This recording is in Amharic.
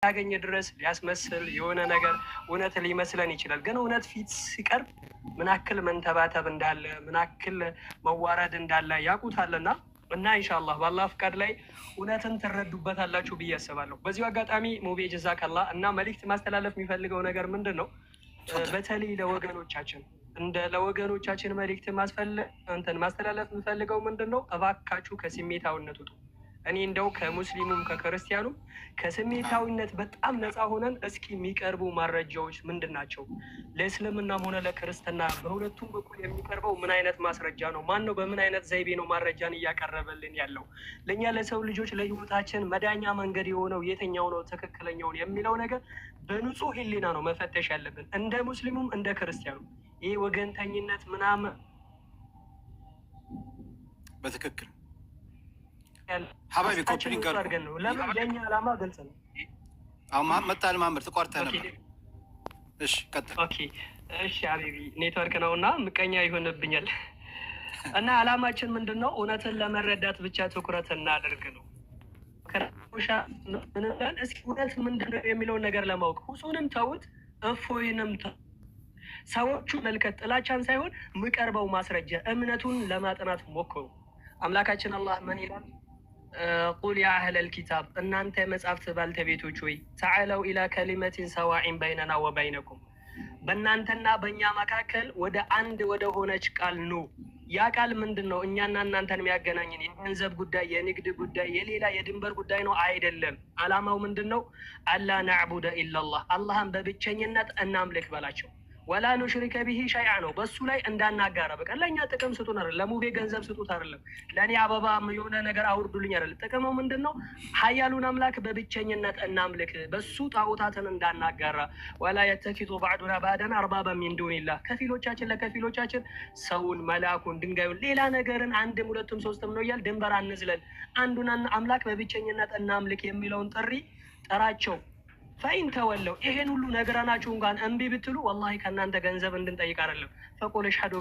ያገኘ ድረስ ሊያስመስል የሆነ ነገር እውነት ሊመስለን ይችላል። ግን እውነት ፊት ሲቀርብ ምን ያክል መንተባተብ እንዳለ ምን ያክል መዋረድ እንዳለ ያውቁታልና እና ኢንሻአላህ በአላህ ፍቃድ ላይ እውነትን ትረዱበታላችሁ ብዬ አስባለሁ። በዚሁ አጋጣሚ ሙቤ ጀዛከላህ እና መልእክት ማስተላለፍ የሚፈልገው ነገር ምንድን ነው? በተለይ ለወገኖቻችን ለወገኖቻችን መልእክት ማስተላለፍ የምፈልገው ምንድን ነው? እባካችሁ ከስሜታዊነት ውጡ። እኔ እንደው ከሙስሊሙም ከክርስቲያኑም ከስሜታዊነት በጣም ነፃ ሆነን እስኪ የሚቀርቡ ማስረጃዎች ምንድን ናቸው? ለእስልምናም ሆነ ለክርስትና በሁለቱም በኩል የሚቀርበው ምን አይነት ማስረጃ ነው? ማን ነው በምን አይነት ዘይቤ ነው ማስረጃን እያቀረበልን ያለው? ለእኛ ለሰው ልጆች ለህይወታችን መዳኛ መንገድ የሆነው የትኛው ነው ትክክለኛውን የሚለው ነገር በንጹህ ህሊና ነው መፈተሽ ያለብን፣ እንደ ሙስሊሙም እንደ ክርስቲያኑ። ይህ ወገንተኝነት ምናምን በትክክል ሀባቢ ኮፒ ሊንክ አድርገን ነው። ለምን የኛ ዓላማ ግልጽ ነው። አሁን መጣል ማምር ተቋርጠህ ነበር። እሺ ቀጥል። ኦኬ እሺ ሀቢቢ ኔትወርክ ነው እና ምቀኛ ይሆንብኛል እና ዓላማችን ምንድን ነው? እውነትን ለመረዳት ብቻ ትኩረት እናደርግ ነው። እስኪ እውነት ምንድን ነው የሚለውን ነገር ለማወቅ ሁሱንም ተውት፣ እፎይንም ሰዎቹ መልከት ጥላቻን ሳይሆን ምቀርበው ማስረጃ እምነቱን ለማጥናት ሞክሩ። አምላካችን አላህ ምን ይላል? ቁል ያ አህለል ኪታብ እናንተ የመጽሐፍት ባልተቤቶች ሆይ ተዓለው ኢላ ከሊመቲን ሰዋኢን በይነና ወበይነኩም በእናንተና በእኛ መካከል ወደ አንድ ወደ ሆነች ቃል ኑ። ያ ቃል ምንድን ነው? እኛና እናንተን የሚያገናኝን የገንዘብ ጉዳይ፣ የንግድ ጉዳይ፣ የሌላ የድንበር ጉዳይ ነው አይደለም። አላማው ምንድን ነው? አላ ናዕቡደ ኢላላህ አላህን በብቸኝነት እናምልክ በላቸው። ወላ ኑሽሪከ ቢሂ ሸይአ ነው፣ በሱ ላይ እንዳናጋራ። በቃ ለእኛ ጥቅም ስጡን አይደለም፣ ለሙቤ ገንዘብ ስጡት አይደለም፣ ለእኔ አበባ የሆነ ነገር አውርዱልኝ አይደለም። ጥቅመው ምንድን ነው? ሀያሉን አምላክ በብቸኝነት እናምልክ፣ በሱ ጣዖታትን እንዳናጋራ። ወላ የተኪዙ ባዕዱና ባዕደን አርባበ ሚን ዱኒላህ ከፊሎቻችን ለከፊሎቻችን ሰውን፣ መላኩን፣ ድንጋዩን፣ ሌላ ነገርን አንድም ሁለቱም ሶስትም ነው እያል ድንበር አንዝለን አንዱን አምላክ በብቸኝነት እናምልክ የሚለውን ጥሪ ጠራቸው። ፈኢን ተወለው ይሄን ሁሉ ነገራናችሁ እንኳን እምቢ ብትሉ ወላሂ ከእናንተ ገንዘብ እንድንጠይቅ አይደለም። ፈቁል አሽሀዱ